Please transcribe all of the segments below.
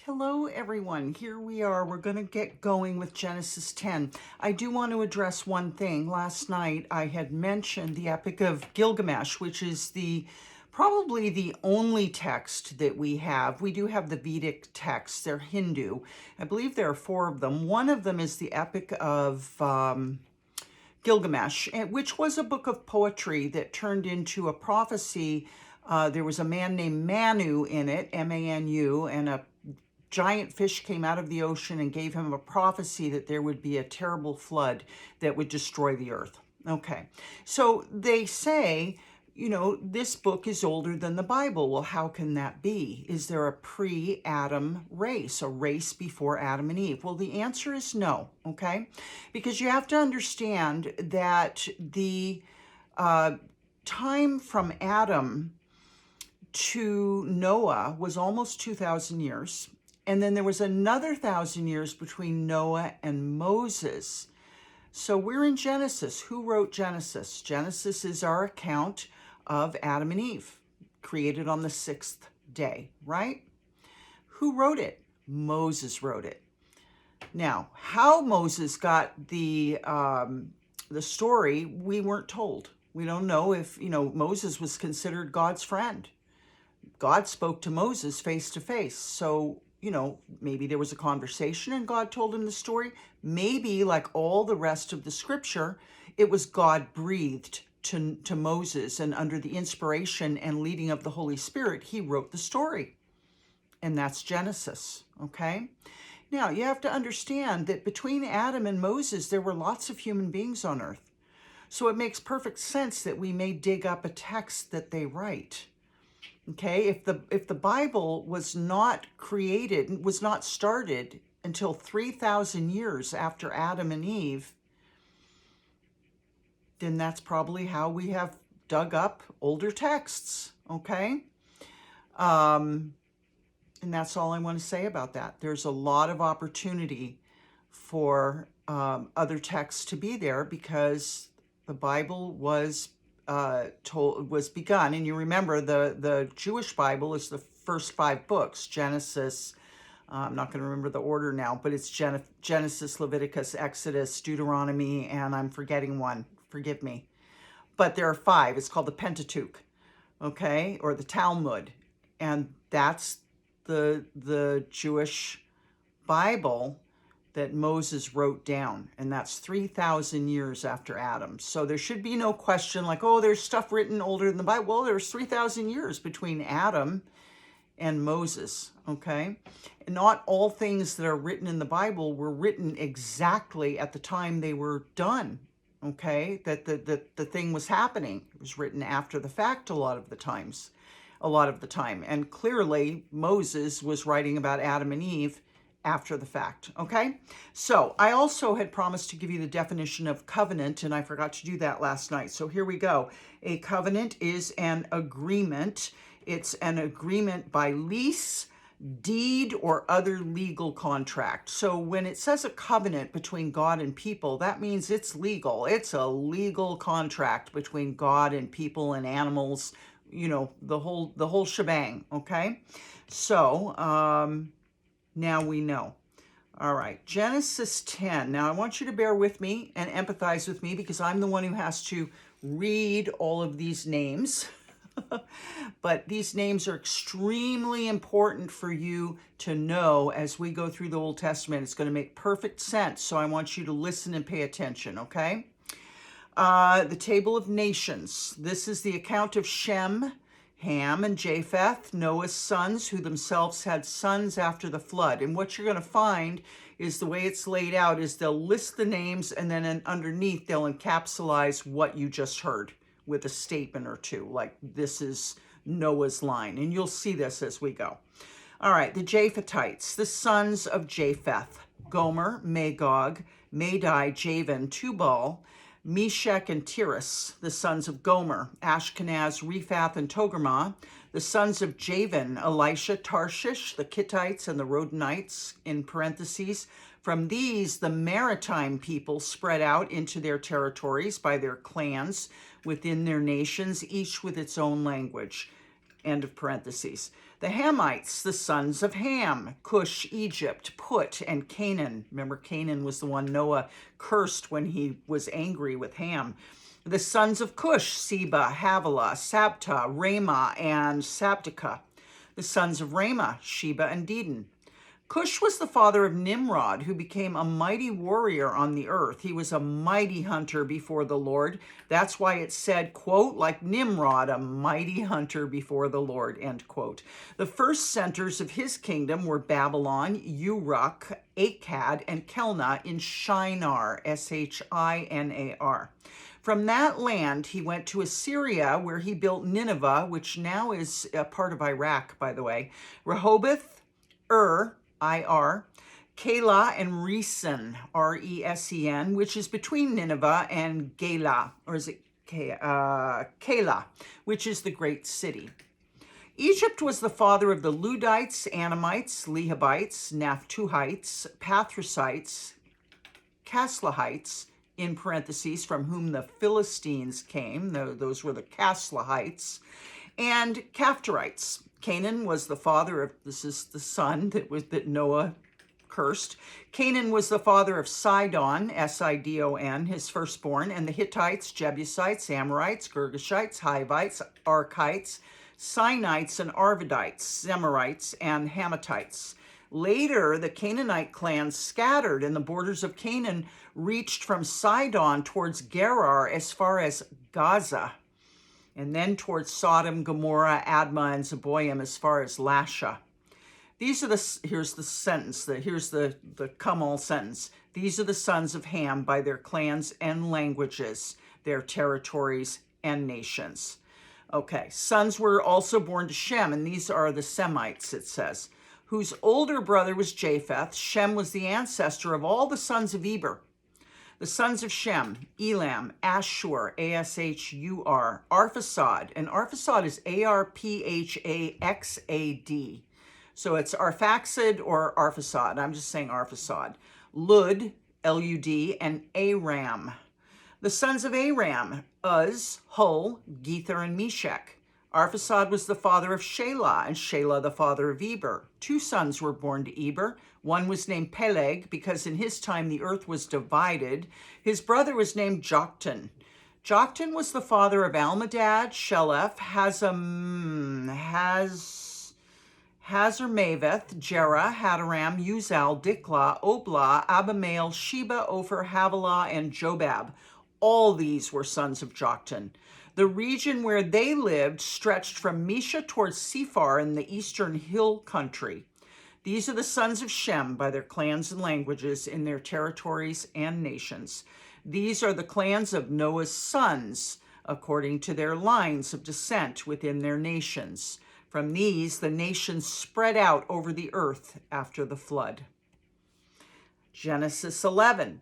Hello, everyone. Here we are. We're going to get going with Genesis 10. I do want to address one thing. Last night, I had mentioned the Epic of Gilgamesh, which is probably the only text that we have. We do have the Vedic texts. They're Hindu. I believe there are four of them. One of them is the Epic of Gilgamesh, which was a book of poetry that turned into a prophecy. There was a man named Manu in it, M-A-N-U, and a giant fish came out of the ocean and gave him a prophecy that there would be a terrible flood that would destroy the earth. Okay, so they say, this book is older than the Bible. Well, how can that be? Is there a pre-Adam race, a race before Adam and Eve? Well, the answer is no, okay? Because you have to understand that the time from Adam to Noah was almost 2,000 years. And then there was another 1,000 years between Noah and Moses. So we're in Genesis. Who wrote Genesis? Genesis is our account of Adam and Eve, created on the sixth day, right? Who wrote it? Moses wrote it. Now, how Moses got the story, we weren't told. We don't know if, Moses was considered God's friend. God spoke to Moses face to face. So, maybe there was a conversation and God told him the story. Maybe, like all the rest of the scripture, it was God breathed to Moses, and under the inspiration and leading of the Holy Spirit, he wrote the story. And that's Genesis, okay? Now, you have to understand that between Adam and Moses, there were lots of human beings on earth. So it makes perfect sense that we may dig up a text that they write. Okay, if the Bible was not created, was not started until 3,000 years after Adam and Eve, then that's probably how we have dug up older texts, okay? And that's all I want to say about that. There's a lot of opportunity for other texts to be there because the Bible was begun, and you remember the Jewish Bible is the first 5 books. Genesis, I'm not going to remember the order now, but it's Genesis, Leviticus, Exodus, Deuteronomy, and I'm forgetting one. Forgive me. But there are 5. It's called the Pentateuch, okay, or the Talmud, and that's the Jewish Bible that Moses wrote down, and that's 3,000 years after Adam. So there should be no question like, oh, there's stuff written older than the Bible. Well, there's 3,000 years between Adam and Moses, okay? And not all things that are written in the Bible were written exactly at the time they were done, okay? That the thing was happening. It was written after the fact a lot of the time. And clearly, Moses was writing about Adam and Eve after the fact, okay? So I also had promised to give you the definition of covenant, and I forgot to do that last night. So here we go. A covenant is an agreement. It's an agreement by lease, deed, or other legal contract. So when it says a covenant between God and people, that means it's legal. It's a legal contract between God and people and animals, the whole shebang, okay? So, now we know. All right, Genesis 10. Now I want you to bear with me and empathize with me because I'm the one who has to read all of these names. But these names are extremely important for you to know as we go through the Old Testament. It's going to make perfect sense. So I want you to listen and pay attention, okay? The Table of Nations. This is the account of Shem, Ham, and Japheth, Noah's sons, who themselves had sons after the flood. And what you're going to find is the way it's laid out is they'll list the names, and then underneath they'll encapsulize what you just heard with a statement or two, like this is Noah's line. And you'll see this as we go. All right, the Japhethites, the sons of Japheth, Gomer, Magog, Madai, Javan, Tubal, Meshech and Tiras, the sons of Gomer, Ashkenaz, Rephath, and Togarmah, the sons of Javan, Elisha, Tarshish, the Kittites, and the Rodanites, in parentheses. From these, the maritime people spread out into their territories by their clans within their nations, each with its own language. end of parentheses. The Hamites, the sons of Ham, Cush, Egypt, Put, and Canaan. Remember, Canaan was the one Noah cursed when he was angry with Ham. The sons of Cush, Seba, Havilah, Sabta, Ramah, and Sabteka. The sons of Ramah, Sheba and Dedan. Cush was the father of Nimrod, who became a mighty warrior on the earth. He was a mighty hunter before the Lord. That's why it said, quote, like Nimrod, a mighty hunter before the Lord, end quote. The first centers of his kingdom were Babylon, Uruk, Akkad, and Kelna in Shinar, Shinar. From that land, he went to Assyria, where he built Nineveh, which now is a part of Iraq, by the way, Rehoboth, Ir, Keilah, and Resen, Resen, which is between Nineveh and Gela, or is it Keilah, which is the great city. Egypt was the father of the Ludites, Anamites, Lehabites, Naphtuhites, Pathrusites, Caslahites, in parentheses, from whom the Philistines came. Those were the Caslahites, and Caphtorites. Canaan was the father of, this is the son that Noah cursed. Canaan was the father of Sidon, Sidon, his firstborn, and the Hittites, Jebusites, Amorites, Girgashites, Hivites, Arkites, Sinites, and Arvadites, Zemarites, and Hamathites. Later, the Canaanite clans scattered, and the borders of Canaan reached from Sidon towards Gerar as far as Gaza, and then towards Sodom, Gomorrah, Admah, and Zeboim as far as Lasha. These are here's the sentence, here's the come-all sentence. These are the sons of Ham by their clans and languages, their territories and nations. Okay, sons were also born to Shem, and these are the Semites, it says, whose older brother was Japheth. Shem was the ancestor of all the sons of Eber. The sons of Shem, Elam, Ashur, Ashur, Arphaxad, and Arphaxad is Arphaxad. So it's Arphaxad or Arphaxad. I'm just saying Arphaxad. Lud, Lud, and Aram. The sons of Aram, Uz, Hul, Gether, and Meshech. Arphaxad was the father of Shelah, and Shelah the father of Eber. Two sons were born to Eber. One was named Peleg, because in his time the earth was divided. His brother was named Joktan. Joktan was the father of Almadad, Sheleph, Hazarmaveth, Jerah, Hadaram, Uzal, Diklah, Oblah, Abimael, Sheba, Ophir, Havilah, and Jobab. All these were sons of Joktan. The region where they lived stretched from Mesha towards Sephar in the eastern hill country. These are the sons of Shem by their clans and languages in their territories and nations. These are the clans of Noah's sons, according to their lines of descent within their nations. From these, the nations spread out over the earth after the flood. Genesis 11.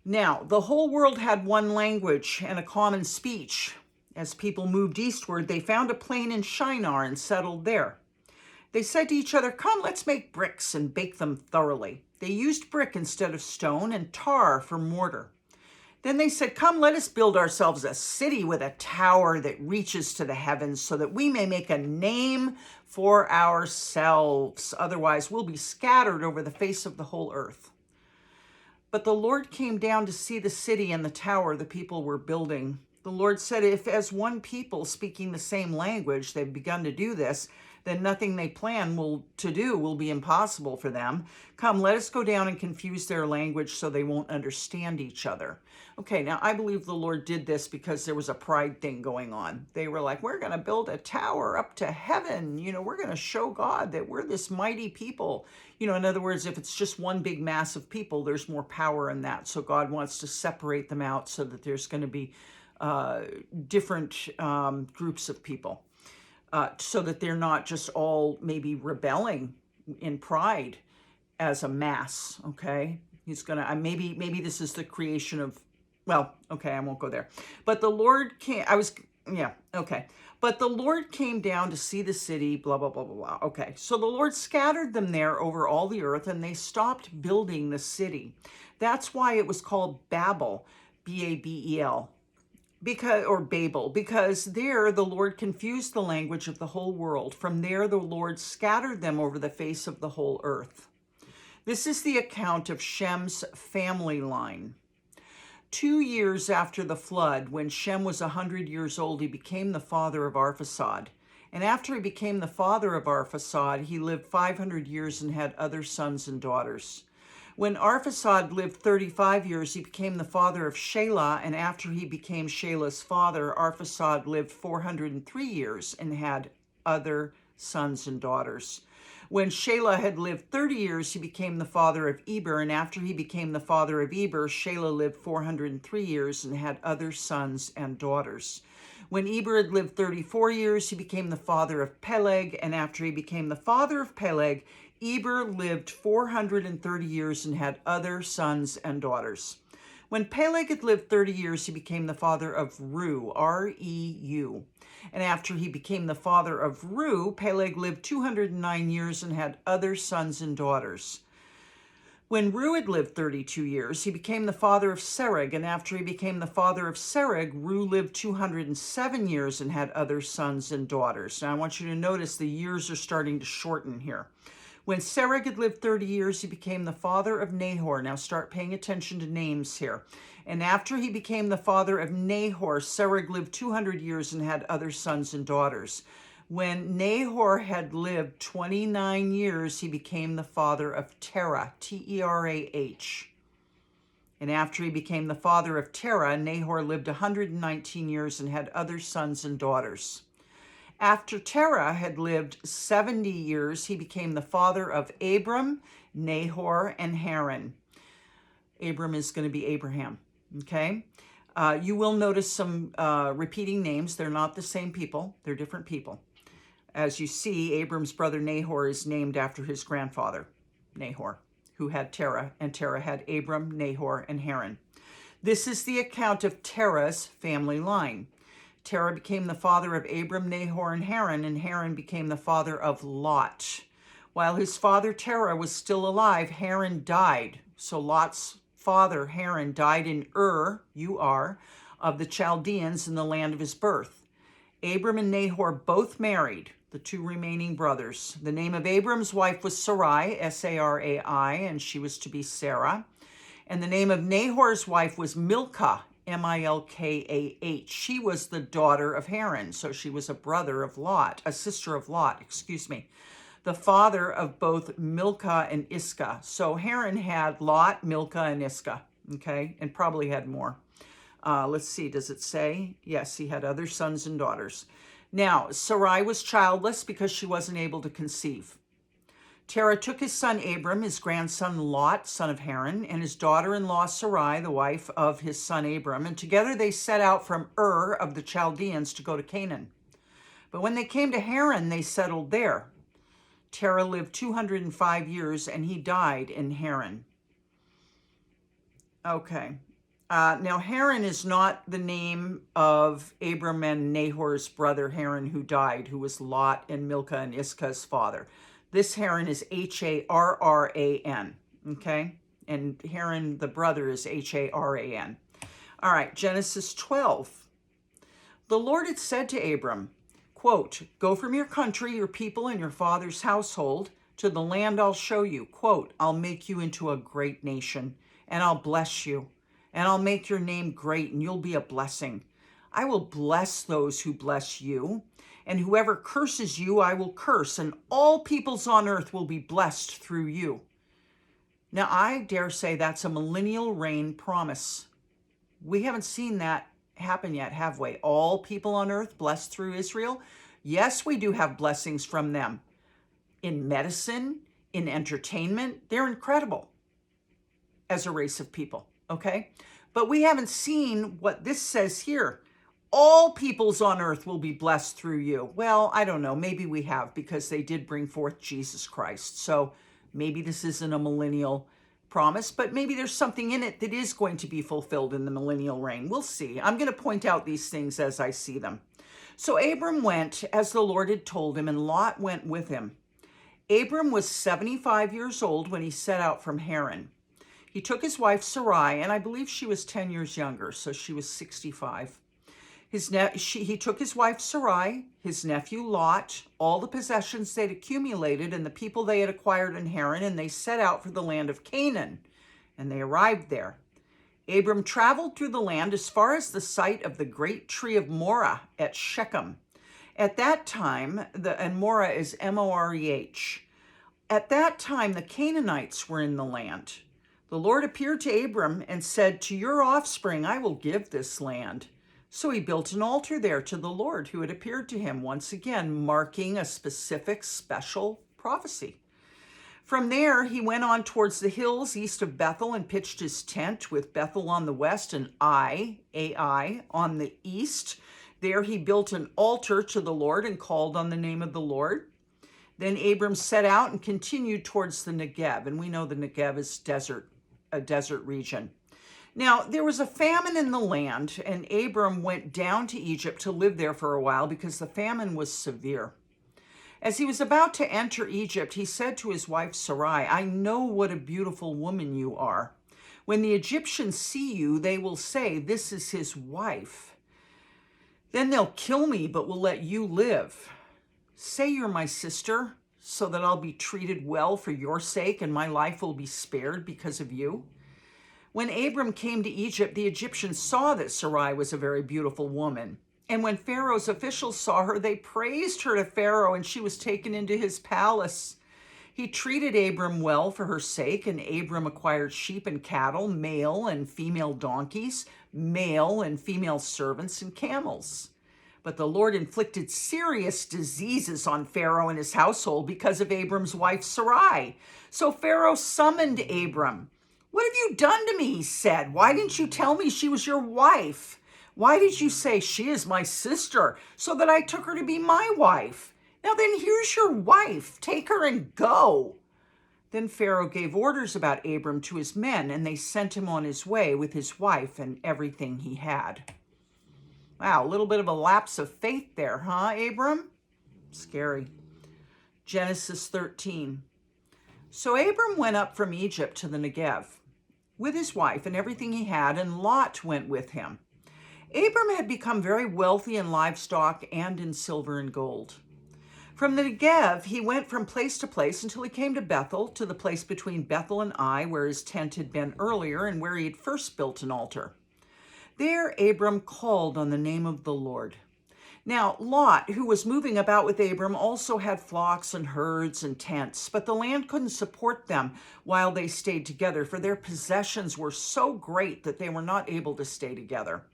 Now, the whole world had one language and a common speech. As people moved eastward, they found a plain in Shinar and settled there. They said to each other, "Come, let's make bricks and bake them thoroughly." They used brick instead of stone and tar for mortar. Then they said, "Come, let us build ourselves a city with a tower that reaches to the heavens so that we may make a name for ourselves. Otherwise, we'll be scattered over the face of the whole earth." But the Lord came down to see the city and the tower the people were building. The Lord said, "If as one people speaking the same language they've begun to do this, then nothing they plan to do will be impossible for them. Come, let us go down and confuse their language so they won't understand each other." Okay, now I believe the Lord did this because there was a pride thing going on. They were like, we're going to build a tower up to heaven. We're going to show God that we're this mighty people. In other words, if it's just one big mass of people, there's more power in that. So God wants to separate them out so that there's going to be different groups of people. So that they're not just all maybe rebelling in pride as a mass, okay? He's gonna, maybe this is the creation of, well, okay, I won't go there. But the Lord came, But the Lord came down to see the city, blah, blah, blah, blah, blah. Okay, so the Lord scattered them there over all the earth, and they stopped building the city. That's why it was called Babel, Babel. because there the Lord confused the language of the whole world. From there the Lord scattered them over the face of the whole earth. This is the account of Shem's family line. 2 years after the flood, when Shem was 100 years old, he became the father of Arphaxad. And after he became the father of Arphaxad, he lived 500 years and had other sons and daughters. When Arphaxad lived 35 years, he became the father of Shelah, and after he became Shelah's father, Arphaxad lived 403 years and had other sons and daughters. When Shelah had lived 30 years, he became the father of Eber, and after he became the father of Eber, Shelah lived 403 years and had other sons and daughters. When Eber had lived 34 years, he became the father of Peleg, and after he became the father of Peleg, Eber lived 430 years and had other sons and daughters. When Peleg had lived 30 years, he became the father of Reu, R-E-U. And after he became the father of Reu, Peleg lived 209 years and had other sons and daughters. When Reu had lived 32 years, he became the father of Serug, and after he became the father of Serug, Reu lived 207 years and had other sons and daughters. Now I want you to notice the years are starting to shorten here. When Serug had lived 30 years, he became the father of Nahor. Now start paying attention to names here. And after he became the father of Nahor, Serug lived 200 years and had other sons and daughters. When Nahor had lived 29 years, he became the father of Terah, T-E-R-A-H. And after he became the father of Terah, Nahor lived 119 years and had other sons and daughters. After Terah had lived 70 years, he became the father of Abram, Nahor, and Haran. Abram is going to be Abraham, okay? You will notice some repeating names. They're not the same people. They're different people. As you see, Abram's brother Nahor is named after his grandfather, Nahor, who had Terah, and Terah had Abram, Nahor, and Haran. This is the account of Terah's family line. Terah became the father of Abram, Nahor, and Haran became the father of Lot. While his father Terah was still alive, Haran died. So Lot's father, Haran, died in Ur, of the Chaldeans in the land of his birth. Abram and Nahor both married, the two remaining brothers. The name of Abram's wife was Sarai, S-A-R-A-I, and she was to be Sarah. And the name of Nahor's wife was Milcah, M-I-L-K-A-H. She was the daughter of Haran, so she was a sister of Lot, the father of both Milcah and Iscah. So Haran had Lot, Milcah, and Iscah, okay, and probably had more. Let's see, does it say? Yes, he had other sons and daughters. Now, Sarai was childless because she wasn't able to conceive. Terah took his son Abram, his grandson Lot, son of Haran, and his daughter-in-law Sarai, the wife of his son Abram, and together they set out from Ur of the Chaldeans to go to Canaan. But when they came to Haran, they settled there. Terah lived 205 years, and he died in Haran. Okay. Now, Haran is not the name of Abram and Nahor's brother Haran who died, who was Lot and Milcah and Iscah's father. This Haran is H-A-R-R-A-N, okay? And Haran, the brother, is H-A-R-A-N. All right, Genesis 12. The Lord had said to Abram, quote, "Go from your country, your people, and your father's household to the land I'll show you. Quote, I'll make you into a great nation, and I'll bless you, and I'll make your name great, and you'll be a blessing. I will bless those who bless you, and whoever curses you, I will curse, and all peoples on earth will be blessed through you." Now, I dare say that's a millennial reign promise. We haven't seen that happen yet, have we? All people on earth blessed through Israel? Yes, we do have blessings from them. In medicine, in entertainment, they're incredible as a race of people, okay? But we haven't seen what this says here. All peoples on earth will be blessed through you. Well, I don't know. Maybe we have, because they did bring forth Jesus Christ. So maybe this isn't a millennial promise, but maybe there's something in it that is going to be fulfilled in the millennial reign. We'll see. I'm going to point out these things as I see them. So Abram went as the Lord had told him, and Lot went with him. Abram was 75 years old when he set out from Haran. He took his wife Sarai, and I believe she was 10 years younger, so she was 65. He took his wife Sarai, his nephew Lot, all the possessions they'd accumulated, and the people they had acquired in Haran, and they set out for the land of Canaan, and they arrived there. Abram traveled through the land as far as the site of the great tree of Moreh at Shechem. At that time, and Moreh is Moreh. At that time, the Canaanites were in the land. The Lord appeared to Abram and said, "To your offspring I will give this land." So he built an altar there to the Lord who had appeared to him, once again marking a specific, special prophecy. From there, he went on towards the hills east of Bethel and pitched his tent, with Bethel on the west and Ai, on the east. There he built an altar to the Lord and called on the name of the Lord. Then Abram set out and continued towards the Negev, and we know the Negev is a desert region. Now, there was a famine in the land, and Abram went down to Egypt to live there for a while because the famine was severe. As he was about to enter Egypt, he said to his wife Sarai, "I know what a beautiful woman you are. When the Egyptians see you, they will say, 'This is his wife.' Then they'll kill me, but will let you live. Say you're my sister, so that I'll be treated well for your sake, and my life will be spared because of you." When Abram came to Egypt, the Egyptians saw that Sarai was a very beautiful woman. And when Pharaoh's officials saw her, they praised her to Pharaoh, and she was taken into his palace. He treated Abram well for her sake, and Abram acquired sheep and cattle, male and female donkeys, male and female servants, and camels. But the Lord inflicted serious diseases on Pharaoh and his household because of Abram's wife Sarai. So Pharaoh summoned Abram. "What have you done to me?" he said. "Why didn't you tell me she was your wife? Why did you say she is my sister, so that I took her to be my wife? Now then, here's your wife. Take her and go." Then Pharaoh gave orders about Abram to his men, and they sent him on his way with his wife and everything he had. Wow, a little bit of a lapse of faith there, huh, Abram? Scary. Genesis 13. So Abram went up from Egypt to the Negev with his wife and everything he had, and Lot went with him. Abram had become very wealthy in livestock and in silver and gold. From the Negev, he went from place to place until he came to Bethel, to the place between Bethel and Ai, where his tent had been earlier and where he had first built an altar. There Abram called on the name of the Lord. Now Lot, who was moving about with Abram, also had flocks and herds and tents, but the land couldn't support them while they stayed together, for their possessions were so great that they were not able to stay together.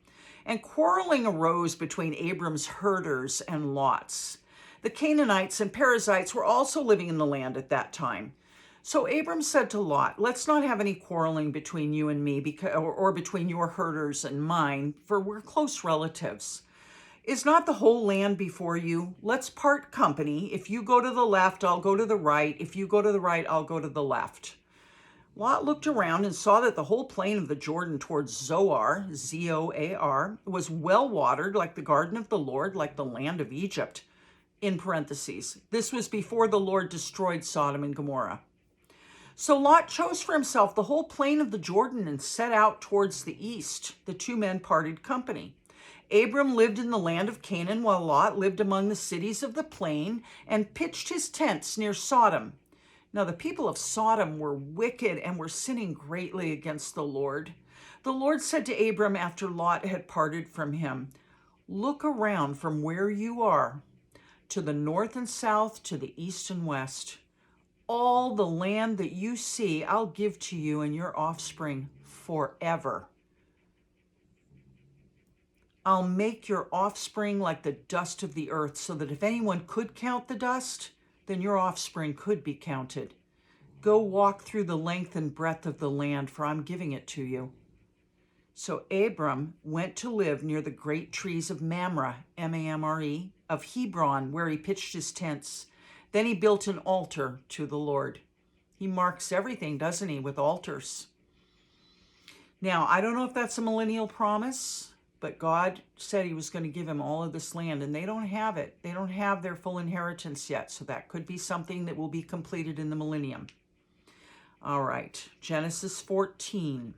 And quarreling arose between Abram's herders and Lot's. The Canaanites and Perizzites were also living in the land at that time. So Abram said to Lot, "Let's not have any quarreling between you and me, or between your herders and mine, for we're close relatives. Is not the whole land before you? Let's part company. If you go to the left, I'll go to the right. If you go to the right, I'll go to the left." Lot looked around and saw that the whole plain of the Jordan towards Zoar, Zoar, was well watered, like the garden of the Lord, like the land of Egypt. In parentheses, this was before the Lord destroyed Sodom and Gomorrah. So Lot chose for himself the whole plain of the Jordan and set out towards the east. The two men parted company. Abram lived in the land of Canaan, while Lot lived among the cities of the plain and pitched his tents near Sodom. Now the people of Sodom were wicked and were sinning greatly against the Lord. The Lord said to Abram after Lot had parted from him, "Look around from where you are to the north and south, to the east and west. All the land that you see, I'll give to you and your offspring forever. I'll make your offspring like the dust of the earth, so that if anyone could count the dust, then your offspring could be counted. Go walk through the length and breadth of the land, for I'm giving it to you." So Abram went to live near the great trees of Mamre, M-A-M-R-E, of Hebron, where he pitched his tents. Then he built an altar to the Lord. He marks everything, doesn't he, with altars. Now, I don't know if that's a millennial promise, but God said he was going to give him all of this land, and they don't have it. They don't have their full inheritance yet, so that could be something that will be completed in the millennium. All right, Genesis 14.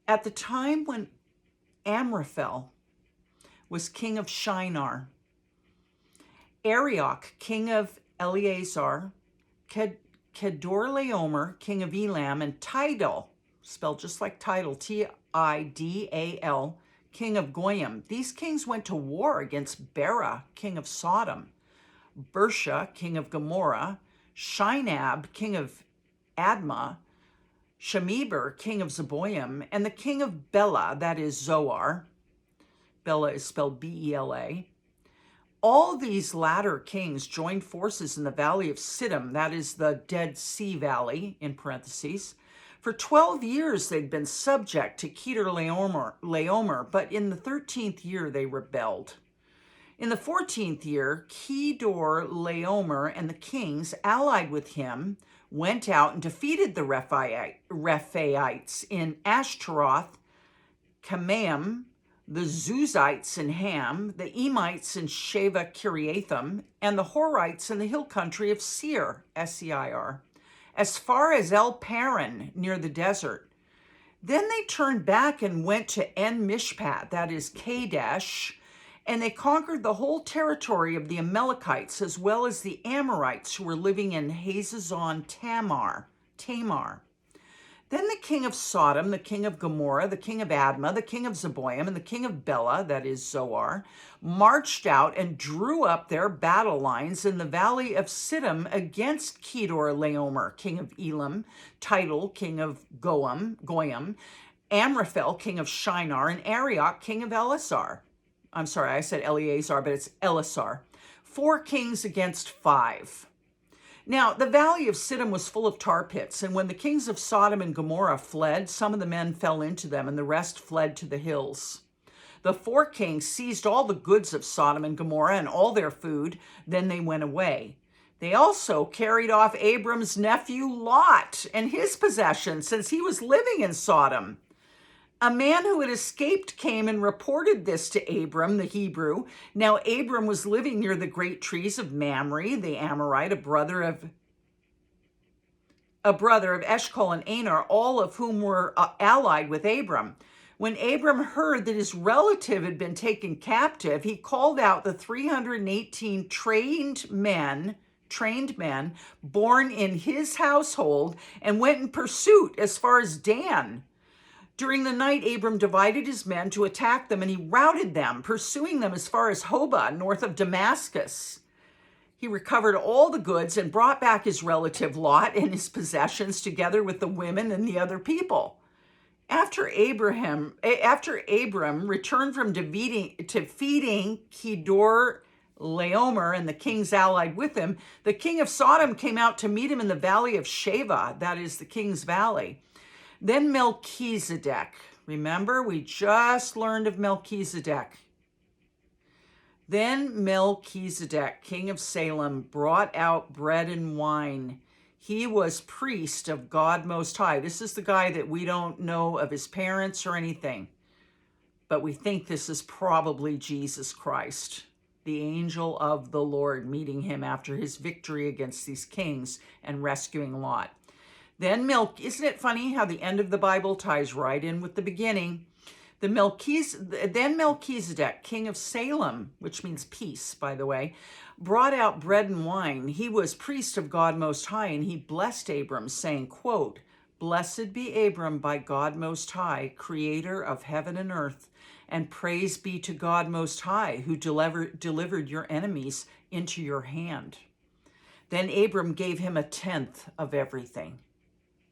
At the time when Amraphel was king of Shinar. Arioch, king of Eleazar. Kedorlaomer, king of Elam. And Tidal, spelled just like Tidal, Tidal, king of Goyim. These kings went to war against Bera, king of Sodom. Bersha, king of Gomorrah. Shinab, king of Admah. Shemeber, king of Zeboim, and the king of Bela, that is Zoar. Bela is spelled B-E-L-A. All these latter kings joined forces in the valley of Siddim, that is the Dead Sea Valley, in parentheses. For 12 years they'd been subject to Kedorlaomer, but in the 13th year they rebelled. In the 14th year, Kedorlaomer and the kings allied with him went out and defeated the Rephaites in Ashtaroth, Kamaim, the Zuzites in Ham, the Emites in Sheva Kiriathim, and the Horites in the hill country of Seir, S-E-I-R, as far as El Paran near the desert. Then they turned back and went to En Mishpat, that is Kadesh, and they conquered the whole territory of the Amalekites as well as the Amorites who were living in Hazazon Tamar. Then the king of Sodom, the king of Gomorrah, the king of Admah, the king of Zeboim, and the king of Bela, that is Zoar, marched out and drew up their battle lines in the valley of Siddim against Kedorlaomer, king of Elam, Tidal, king of Goyim, Amraphel, king of Shinar, and Arioch, king of Eleazar. I'm sorry, I said Eleazar, but it's Eleazar. 4 kings against 5. Now, the valley of Siddim was full of tar pits, and when the kings of Sodom and Gomorrah fled, some of the men fell into them, and the rest fled to the hills. The 4 kings seized all the goods of Sodom and Gomorrah and all their food, then they went away. They also carried off Abram's nephew Lot and his possessions, since he was living in Sodom. A man who had escaped came and reported this to Abram, the Hebrew. Now Abram was living near the great trees of Mamre, the Amorite, a brother of Eshcol and Aner, all of whom were allied with Abram. When Abram heard that his relative had been taken captive, he called out the 318 trained men born in his household and went in pursuit as far as Dan. During the night, Abram divided his men to attack them, and he routed them, pursuing them as far as Hobah, north of Damascus. He recovered all the goods and brought back his relative Lot and his possessions, together with the women and the other people. After Abram returned from defeating Kedorlaomer and the kings allied with him, the king of Sodom came out to meet him in the valley of Sheva, that is the king's valley. Then Melchizedek, remember, we just learned of Melchizedek. Then Melchizedek, king of Salem, brought out bread and wine. He was priest of God Most High. This is the guy that we don't know of his parents or anything, but we think this is probably Jesus Christ, the angel of the Lord, meeting him after his victory against these kings and rescuing Lot. Then isn't it funny how the end of the Bible ties right in with the beginning? Then Melchizedek, king of Salem, which means peace, by the way, brought out bread and wine. He was priest of God Most High, and he blessed Abram, saying, quote, "Blessed be Abram by God Most High, creator of heaven and earth, and praise be to God Most High, who delivered your enemies into your hand." Then Abram gave him 1/10 of everything.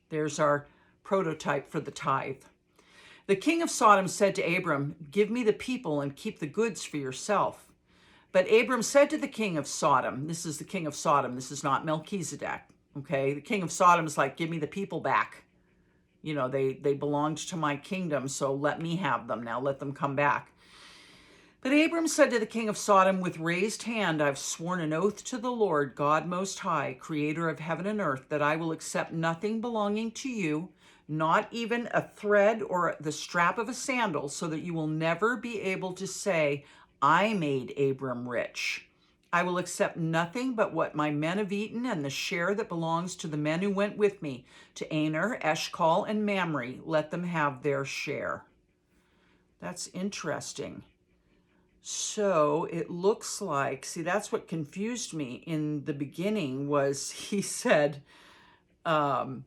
There's our prototype for the tithe. The king of Sodom said to Abram, "Give me the people and keep the goods for yourself." But Abram said to the king of Sodom, this is the king of Sodom, this is not Melchizedek, okay? The king of Sodom is like, give me the people back. You know, they belonged to my kingdom, so let me have them now, let them come back. But Abram said to the king of Sodom, "With raised hand I've sworn an oath to the Lord, God Most High, creator of heaven and earth, that I will accept nothing belonging to you, not even a thread or the strap of a sandal, so that you will never be able to say, 'I made Abram rich.' I will accept nothing but what my men have eaten and the share that belongs to the men who went with me, to Aner, Eshcol, and Mamre. Let them have their share." That's interesting. So it looks like, see, that's what confused me in the beginning was he said, when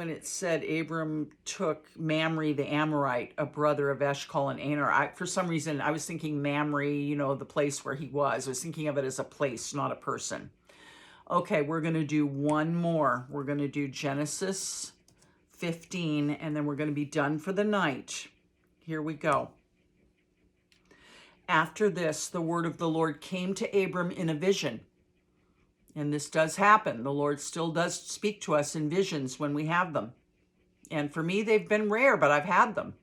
it said Abram took Mamre the Amorite, a brother of Eshcol and Aner. For some reason, I was thinking Mamre, you know, the place where he was. I was thinking of it as a place, not a person. Okay, we're going to do one more. We're going to do Genesis 15, and then we're going to be done for the night. Here we go. After this, the word of the Lord came to Abram in a vision. And this does happen. The Lord still does speak to us in visions when we have them. And for me, they've been rare, but I've had them.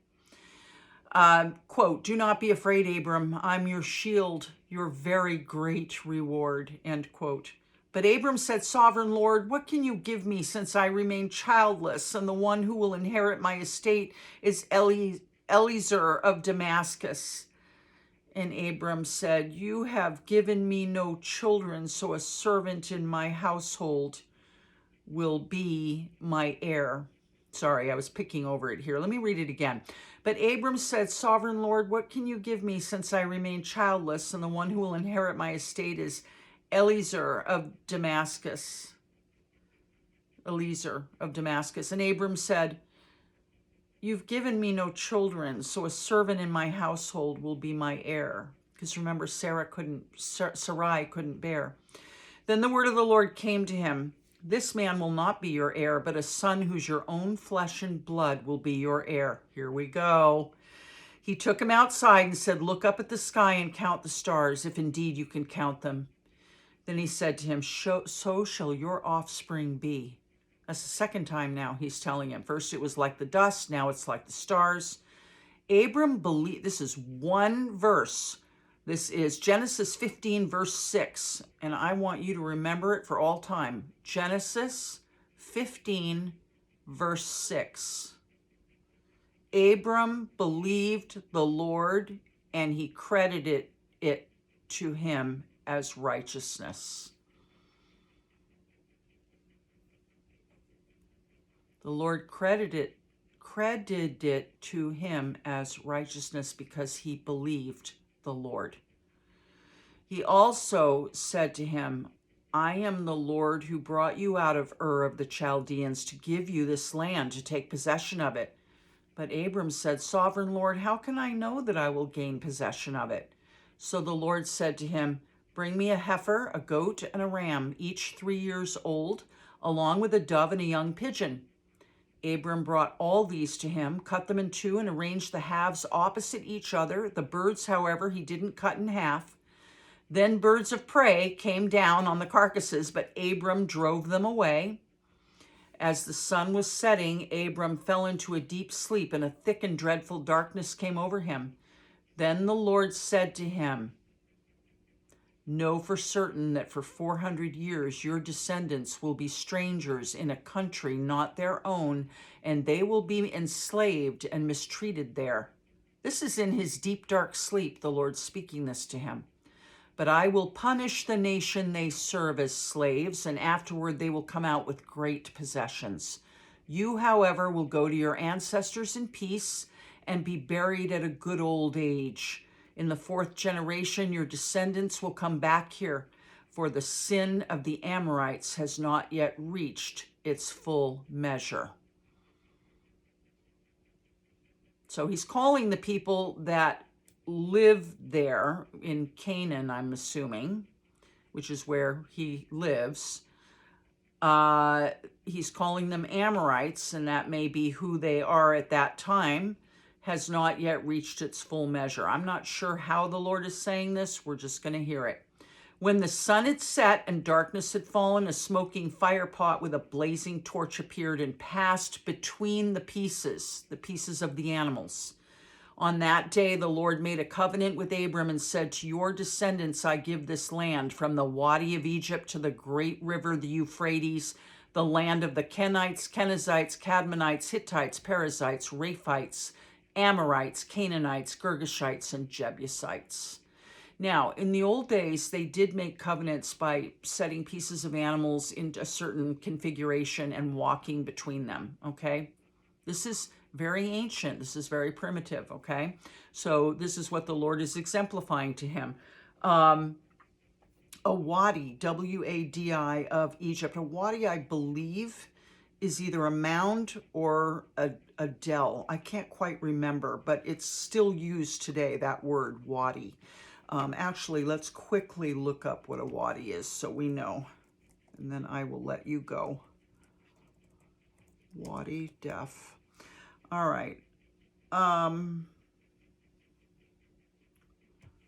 Quote, "Do not be afraid, Abram. I'm your shield, your very great reward." End quote. But Abram said, "Sovereign Lord, what can you give me since I remain childless, and the one who will inherit my estate is Eliezer of Damascus?" And Abram said, "You have given me no children, so a servant in my household will be my heir." Sorry, I was picking over it here. Let me read it again. But Abram said, "Sovereign Lord, what can you give me since I remain childless, and the one who will inherit my estate is Eliezer of Damascus." Eliezer of Damascus. And Abram said, "You've given me no children, so a servant in my household will be my heir." Because remember, Sarai couldn't bear. Then the word of the Lord came to him. "This man will not be your heir, but a son who's your own flesh and blood will be your heir." Here we go. He took him outside and said, "Look up at the sky and count the stars, if indeed you can count them." Then he said to him, "So shall your offspring be." That's the second time now he's telling him. First it was like the dust, now it's like the stars. Abram believed, this is one verse. This is Genesis 15, verse 6. And I want you to remember it for all time. Genesis 15, verse 6. Abram believed the Lord, and he credited it to him as righteousness. The Lord credited it to him as righteousness because he believed the Lord. He also said to him, "I am the Lord who brought you out of Ur of the Chaldeans to give you this land to take possession of it." But Abram said, "Sovereign Lord, how can I know that I will gain possession of it?" So the Lord said to him, "Bring me a heifer, a goat, and a ram, each 3 years old, along with a dove and a young pigeon." Abram brought all these to him, cut them in two, and arranged the halves opposite each other. The birds, however, he didn't cut in half. Then birds of prey came down on the carcasses, but Abram drove them away. As the sun was setting, Abram fell into a deep sleep, and a thick and dreadful darkness came over him. Then the Lord said to him, "Know for certain that for 400 years your descendants will be strangers in a country not their own, and they will be enslaved and mistreated there." This is in his deep, dark sleep, the Lord speaking this to him. "But I will punish the nation they serve as slaves, and afterward they will come out with great possessions. You, however, will go to your ancestors in peace and be buried at a good old age. In the 4th generation, your descendants will come back here, for the sin of the Amorites has not yet reached its full measure." So he's calling the people that live there in Canaan, I'm assuming, which is where he lives. He's calling them Amorites, and that may be who they are at that time, has not yet reached its full measure. I'm not sure how the Lord is saying this. We're just going to hear it. "When the sun had set and darkness had fallen, a smoking fire pot with a blazing torch appeared and passed between the pieces of the animals. On that day, the Lord made a covenant with Abram and said, 'To your descendants I give this land, from the Wadi of Egypt to the great river, the Euphrates, the land of the Kenites, Kenizzites, Cadmonites, Hittites, Perizzites, Rephites, Amorites, Canaanites, Girgashites, and Jebusites.'" Now, in the old days, they did make covenants by setting pieces of animals into a certain configuration and walking between them, okay? This is very ancient. This is very primitive, okay? So this is what the Lord is exemplifying to him. A wadi, W-A-D-I, of Egypt. A wadi, I believe, is either a mound or a dell. I can't quite remember, but it's still used today, that word, wadi. Actually, let's quickly look up what a wadi is so we know, and then I will let you go. Wadi def. All right.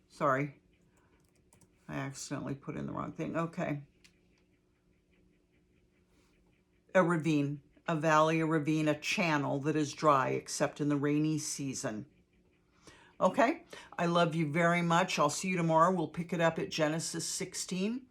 Sorry. I accidentally put in the wrong thing. Okay. A ravine, a valley, a ravine, a channel that is dry except in the rainy season. Okay, I love you very much. I'll see you tomorrow. We'll pick it up at Genesis 16.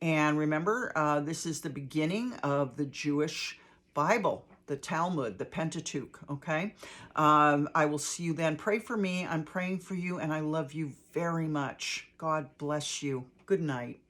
And remember, this is the beginning of the Jewish Bible, the Talmud, the Pentateuch, okay? I will see you then. Pray for me. I'm praying for you, and I love you very much. God bless you. Good night.